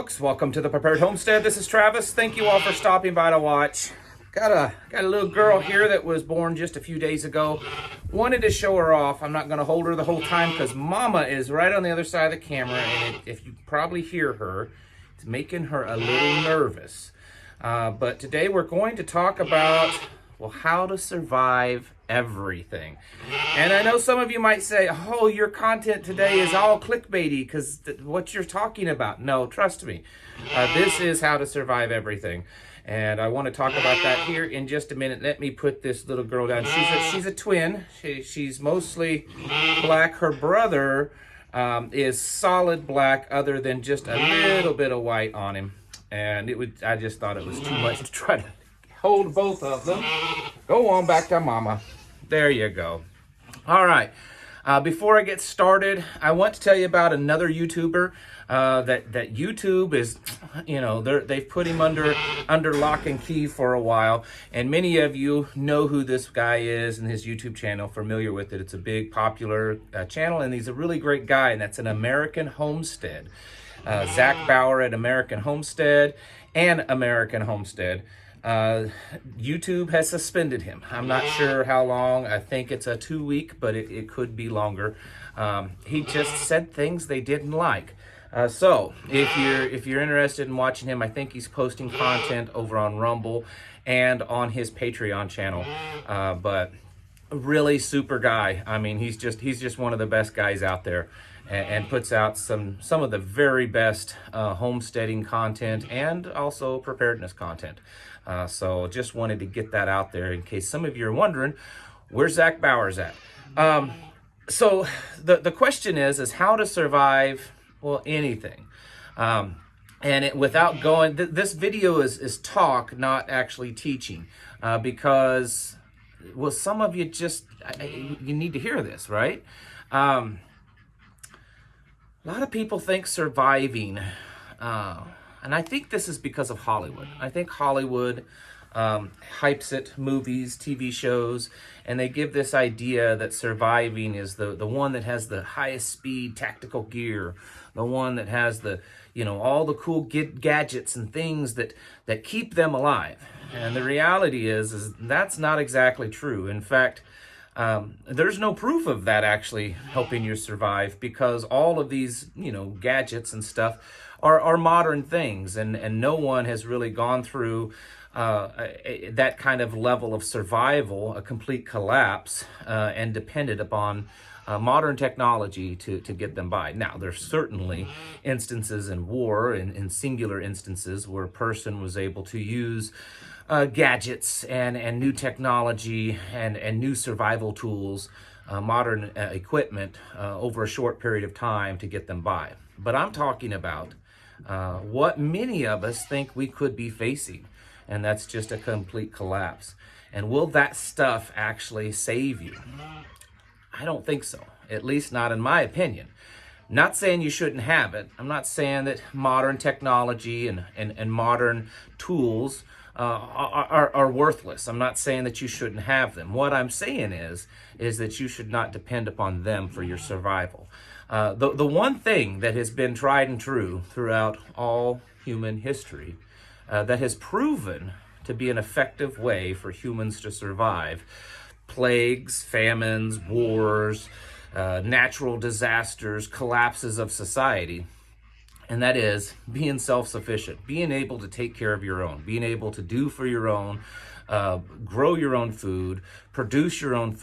folks, welcome to the Prepared Homestead. This is Travis. Thank you all for stopping by to watch. Got a little girl here that was born just a few days ago. Wanted to show her off. I'm not going to hold her the whole time because Mama is right on the other side of the camera, and if you probably hear her, it's making her a little nervous. But today we're going to talk about, well, how to survive everything. And I know some of you might say, oh, your content today is all clickbaity because what you're talking about. No, trust me. This is how to survive everything. And I want to talk about that here in just a minute. Let me put this little girl down. She's a twin. She's mostly black. Her brother is solid black other than just a little bit of white on him. And I just thought it was too much to try to hold both of them. Go on back to Mama. There you go. All right. Before I get started, I want to tell you about another YouTuber that YouTube is, you know, they've put him under lock and key for a while, and many of you know who this guy is and his YouTube channel, familiar with it. It's a big popular channel, and he's a really great guy, and that's an American Homestead. Zach Bauer at American Homestead and American Homestead. YouTube has suspended him. I'm not sure how long. I think it's a 2-week, but it could be longer. He just said things they didn't like. So if you're interested in watching him, I think he's posting content over on Rumble and on his Patreon channel. But really super guy. I mean, he's just one of the best guys out there, and puts out some of the very best homesteading content and also preparedness content. So just wanted to get that out there in case some of you are wondering where Zach Bauer's at. So the question is how to survive, well, anything. Without going, this video is talk, not actually teaching, because, well, some of you you need to hear this, right? A lot of people think surviving, and I think this is because of Hollywood. I think Hollywood hypes it, movies, TV shows, and they give this idea that surviving is the one that has the highest speed tactical gear, the one that has the, you know, all the cool gadgets and things that keep them alive. And the reality is that's not exactly true. In fact, there's no proof of that actually helping you survive, because all of these, you know, gadgets and stuff are modern things, and no one has really gone through that kind of level of survival, a complete collapse, and depended upon modern technology to get them by. Now, there's certainly instances in war, in singular instances, where a person was able to use gadgets and new technology and new survival tools, modern equipment over a short period of time to get them by. But I'm talking about what many of us think we could be facing, and that's just a complete collapse. And will that stuff actually save you? I don't think so, at least not in my opinion. Not saying you shouldn't have it. I'm not saying that modern technology and modern tools are worthless. I'm not saying that you shouldn't have them. What I'm saying is that you should not depend upon them for your survival. The one thing that has been tried and true throughout all human history, that has proven to be an effective way for humans to survive plagues, famines, wars, natural disasters, collapses of society, and that is being self-sufficient, being able to take care of your own, being able to do for your own, grow your own food, produce your own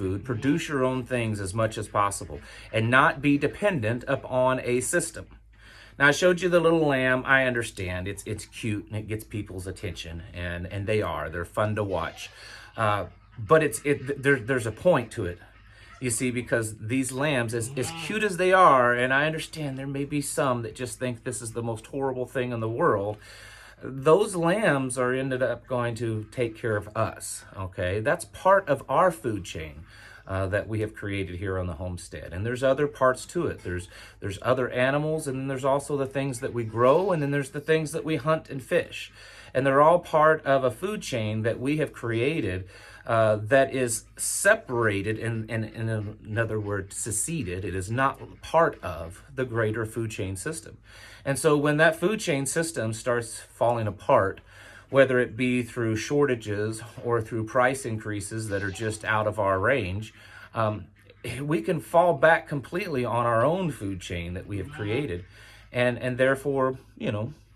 things as much as possible, and not be dependent upon a system. Now, I showed you the little lamb. I understand it's cute and it gets people's attention, and they're fun to watch, but there's a point to it. You see, because these lambs, as cute as they are, and I understand there may be some that just think this is the most horrible thing in the world, those lambs are ended up going to take care of us, okay? That's part of our food chain that we have created here on the homestead. And there's other parts to it. There's other animals, and then there's also the things that we grow, and then there's the things that we hunt and fish. And they're all part of a food chain that we have created that is separated, and in other words, seceded. It is not part of the greater food chain system. And so when that food chain system starts falling apart, whether it be through shortages or through price increases that are just out of our range, we can fall back completely on our own food chain that we have created, and therefore,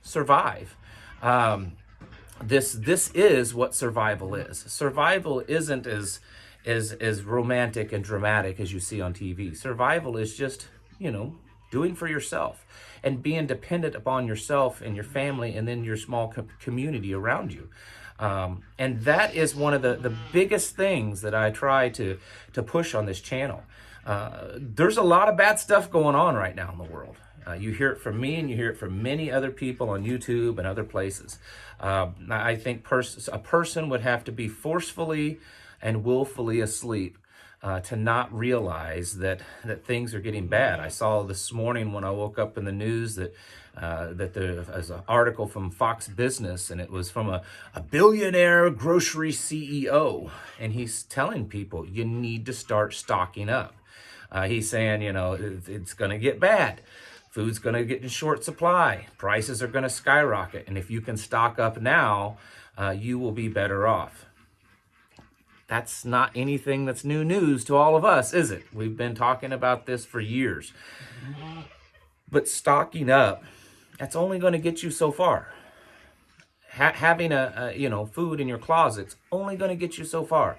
survive. This is what survival is. Survival isn't as romantic and dramatic as you see on TV. Survival is just, doing for yourself and being dependent upon yourself and your family and then your small community around you. And that is one of the biggest things that I try to push on this channel. There's a lot of bad stuff going on right now in the world. You hear it from me, and you hear it from many other people on YouTube and other places. I think a person would have to be forcefully and willfully asleep to not realize that things are getting bad. I saw this morning when I woke up in the news that there was an article from Fox Business, and it was from a billionaire grocery CEO, and he's telling people you need to start stocking up. He's saying, it's going to get bad. Food's going to get in short supply. Prices are going to skyrocket. And if you can stock up now, you will be better off. That's not anything that's new news to all of us, is it? We've been talking about this for years. But stocking up, that's only going to get you so far. Having food in your closet's only going to get you so far.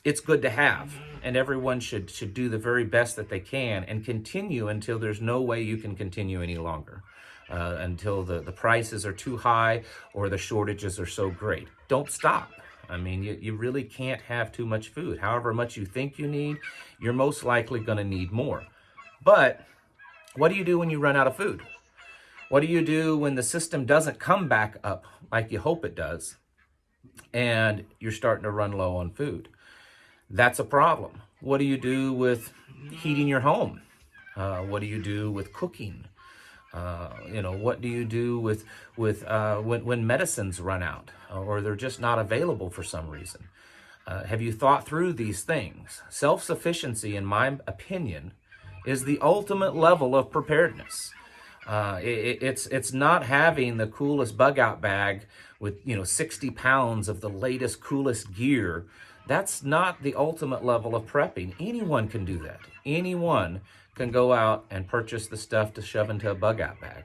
It's good to have, and everyone should do the very best that they can and continue until there's no way you can continue any longer, until the prices are too high or the shortages are so great. Don't stop. I mean, you really can't have too much food. However much you think you need, you're most likely going to need more. But what do you do when you run out of food? What do you do when the system doesn't come back up like you hope it does, and you're starting to run low on food? That's a problem. What do you do with heating your home? What do you do with cooking? What do you do with when medicines run out or they're just not available for some reason? Have you thought through these things? Self-sufficiency, in my opinion, is the ultimate level of preparedness. It's not having the coolest bug out bag with 60 pounds of the latest, coolest gear. That's not the ultimate level of prepping. Anyone can do that. Anyone can go out and purchase the stuff to shove into a bug out bag.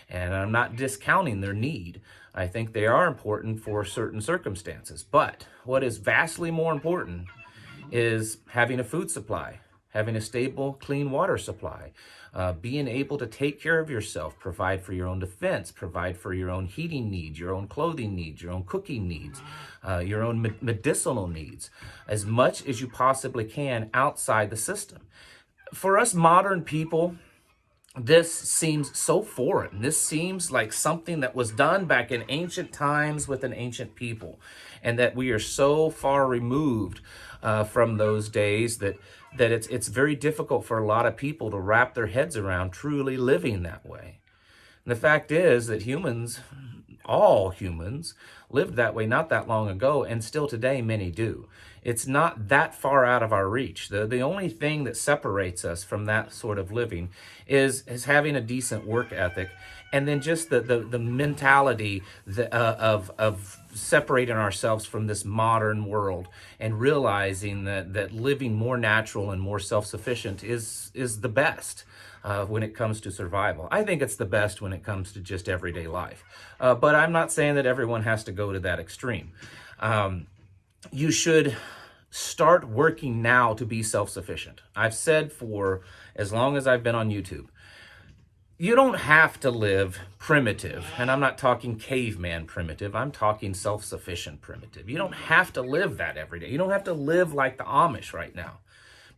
And I'm not discounting their need. I think they are important for certain circumstances. But what is vastly more important is having a food supply, having a stable, clean water supply, being able to take care of yourself, provide for your own defense, provide for your own heating needs, your own clothing needs, your own cooking needs, your own medicinal needs, as much as you possibly can outside the system. For us modern people, this seems so foreign. This seems like something that was done back in ancient times with an ancient people, and that we are so far removed from those days that it's very difficult for a lot of people to wrap their heads around truly living that way. And the fact is that all humans, lived that way not that long ago, and still today many do. It's not that far out of our reach. The only thing that separates us from that sort of living is having a decent work ethic, and then just the mentality of separating ourselves from this modern world and realizing that living more natural and more self-sufficient is the best when it comes to survival. I think it's the best when it comes to just everyday life. But I'm not saying that everyone has to go to that extreme. You should start working now to be self-sufficient. I've said for as long as I've been on YouTube, you don't have to live primitive, and I'm not talking caveman primitive, I'm talking self-sufficient primitive. You don't have to live that every day. You don't have to live like the Amish right now,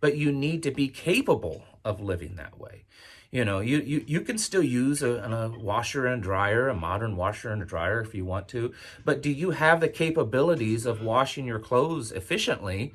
but you need to be capable of living that way. You can still use a washer and dryer, a modern washer and a dryer if you want to, but do you have the capabilities of washing your clothes efficiently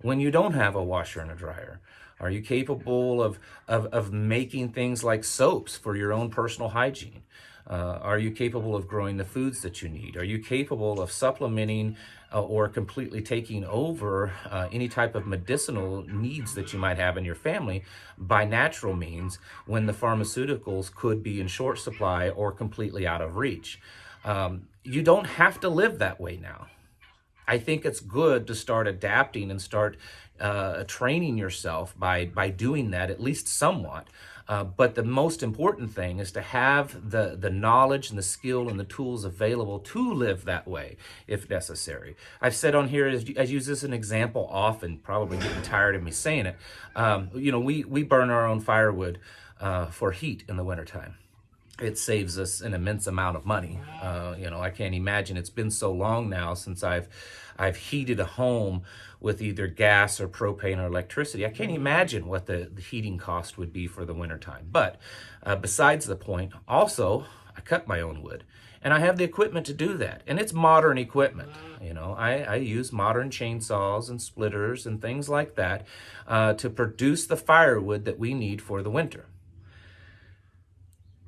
when you don't have a washer and a dryer? Are you capable of making things like soaps for your own personal hygiene? Are you capable of growing the foods that you need? Are you capable of supplementing or completely taking over any type of medicinal needs that you might have in your family by natural means when the pharmaceuticals could be in short supply or completely out of reach. You don't have to live that way now. I think it's good to start adapting and start training yourself by doing that, at least somewhat. But the most important thing is to have the knowledge and the skill and the tools available to live that way if necessary. I've said on here, I use this as an example often, probably getting tired of me saying it. We burn our own firewood for heat in the wintertime. It saves us an immense amount of money. I can't imagine. It's been so long now since I've heated a home with either gas or propane or electricity. I can't imagine what the heating cost would be for the wintertime. But besides the point, also, I cut my own wood. And I have the equipment to do that. And it's modern equipment. I use modern chainsaws and splitters and things like that to produce the firewood that we need for the winter.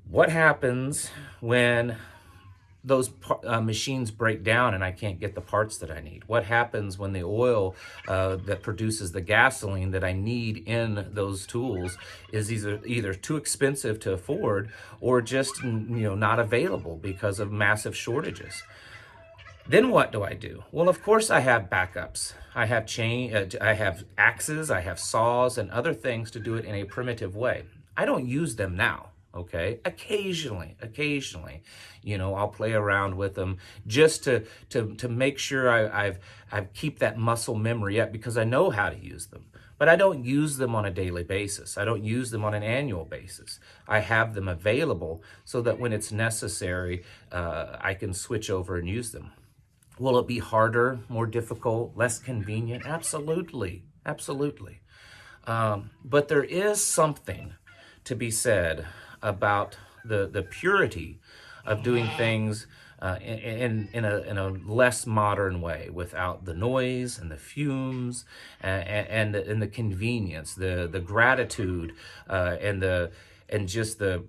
What happens when those machines break down and I can't get the parts that I need? What happens when the oil that produces the gasoline that I need in those tools is either too expensive to afford or just not available because of massive shortages? Then what do I do? Well, of course I have backups. I have axes, I have saws and other things to do it in a primitive way. I don't use them now. Okay, occasionally, I'll play around with them just to make sure I keep that muscle memory up because I know how to use them. But I don't use them on a daily basis. I don't use them on an annual basis. I have them available so that when it's necessary, I can switch over and use them. Will it be harder, more difficult, less convenient? Absolutely. But there is something to be said about the purity of doing things in a less modern way, without the noise and the fumes and the convenience, the gratitude and just the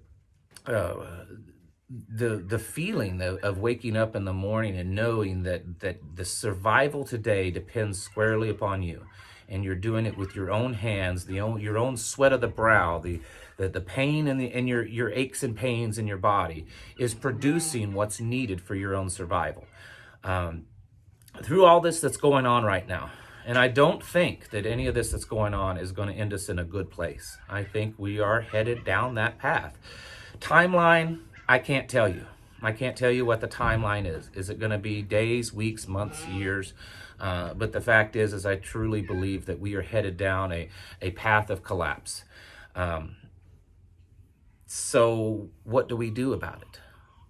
feeling of waking up in the morning and knowing that the survival today depends squarely upon you. And you're doing it with your own hands, your own sweat of the brow, the pain and your aches and pains in your body is producing what's needed for your own survival. Through all this that's going on right now, and I don't think that any of this that's going on is going to end us in a good place. I think we are headed down that path. Timeline, I can't tell you. I can't tell you what the timeline is. Is it going to be days, weeks, months, years? But the fact is I truly believe that we are headed down a path of collapse. So what do we do about it?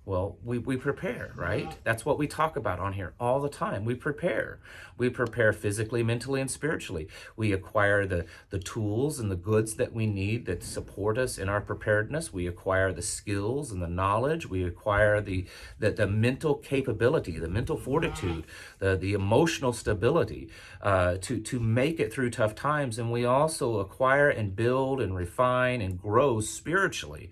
Well, we prepare, right? That's what we talk about on here all the time. We prepare. We prepare physically, mentally, and spiritually. We acquire the tools and the goods that we need that support us in our preparedness. We acquire the skills and the knowledge. We acquire the mental capability, the mental fortitude, the emotional stability to make it through tough times. And we also acquire and build and refine and grow spiritually.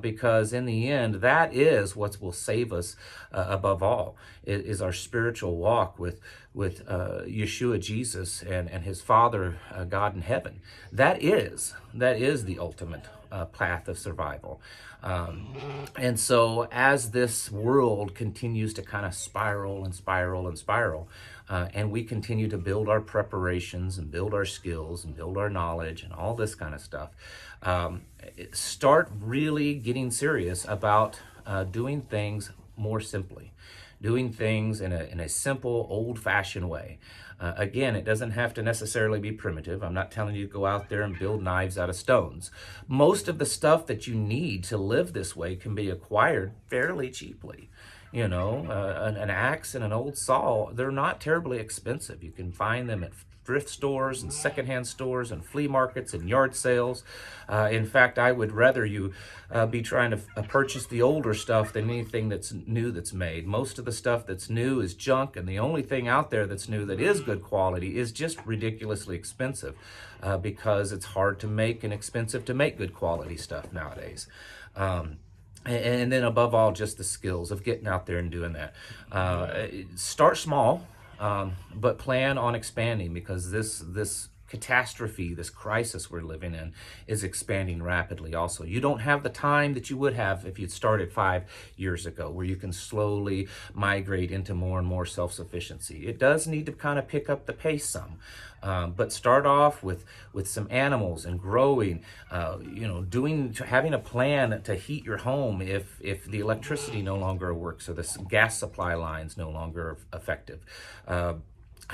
Because in the end, that is what will save us above all, is our spiritual walk with Yeshua Jesus and his Father, God in heaven. That is the ultimate path of survival. And so as this world continues to kind of spiral and we continue to build our preparations and build our skills and build our knowledge and all this kind of stuff, start really getting serious about doing things more simply, doing things in a simple, old-fashioned way. Again, it doesn't have to necessarily be primitive. I'm not telling you to go out there and build knives out of stones. Most of the stuff that you need to live this way can be acquired fairly cheaply. An axe and an old saw, they're not terribly expensive. You can find them at thrift stores and secondhand stores and flea markets and yard sales. In fact, I would rather you be trying to purchase the older stuff than anything that's new that's made. Most of the stuff that's new is junk, and the only thing out there that's new that is good quality is just ridiculously expensive because it's hard to make and expensive to make good quality stuff nowadays. And then above all, just the skills of getting out there and doing that. Start small. but plan on expanding, because this catastrophe, this crisis we're living in, is expanding rapidly also. You don't have the time that you would have if you'd started 5 years ago, where you can slowly migrate into more and more self-sufficiency. It does need to kind of pick up the pace some, but start off with some animals and growing, having a plan to heat your home if the electricity no longer works or the gas supply lines no longer effective.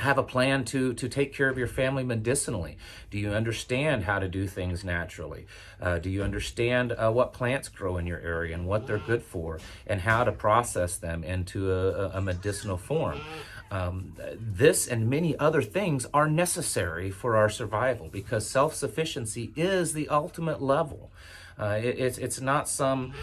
Have a plan to take care of your family medicinally. Do you understand how to do things naturally? Do you understand what plants grow in your area and what they're good for, and how to process them into a medicinal form? This and many other things are necessary for our survival, because self-sufficiency is the ultimate level. It's not some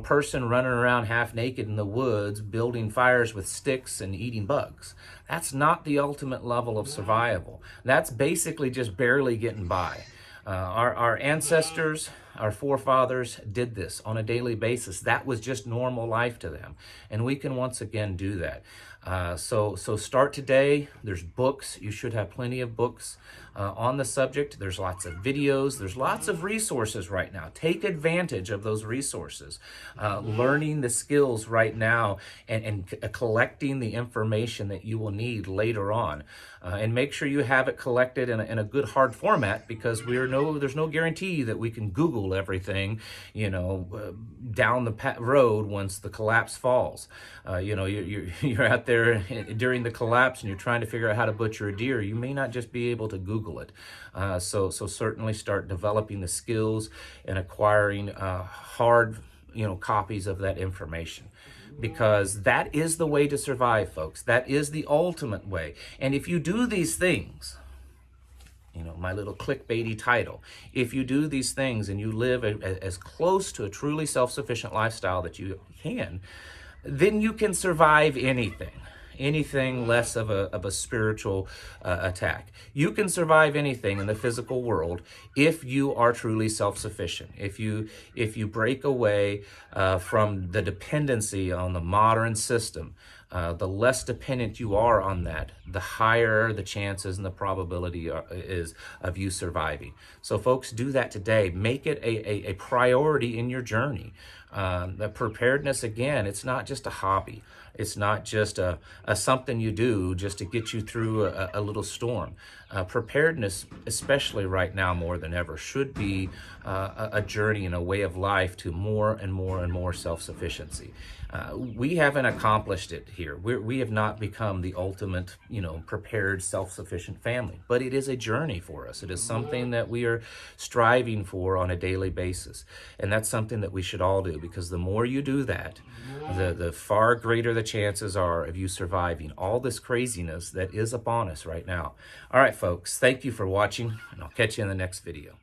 person running around half naked in the woods building fires with sticks and eating bugs. That's not the ultimate level of survival. That's basically just barely getting by. Our ancestors, our forefathers did this on a daily basis. That was just normal life to them, and we can once again do that. So start today. There's books. You should have plenty of books on the subject. There's lots of videos. There's lots of resources right now. Take advantage of those resources. Learning the skills right now and collecting the information that you will need later on. And make sure you have it collected in a good hard format, because there's no guarantee that we can Google everything, down the road once the collapse falls. You're out there during the collapse and you're trying to figure out how to butcher a deer. You may not just be able to Google it. So certainly start developing the skills and acquiring hard copies of that information, because that is the way to survive, folks. That is the ultimate way. And if you do these things, my little clickbaity title, if you do these things and you live as close to a truly self-sufficient lifestyle that you can, then you can survive anything less of a spiritual attack. You can survive anything in the physical world if you are truly self-sufficient. If you break away from the dependency on the modern system, the less dependent you are on that, the higher the chances and the probability is of you surviving. So folks, do that today. Make it a priority in your journey. The preparedness, again, it's not just a hobby. It's not just a something you do just to get you through a little storm. Preparedness, especially right now more than ever, should be a journey and a way of life to more and more and more self-sufficiency. We haven't accomplished it here. We have not become the ultimate, prepared, self-sufficient family, but it is a journey for us. It is something that we are striving for on a daily basis. And that's something that we should all do, because the more you do that, the far greater the chances are of you surviving all this craziness that is upon us right now. All right, folks, thank you for watching, and I'll catch you in the next video.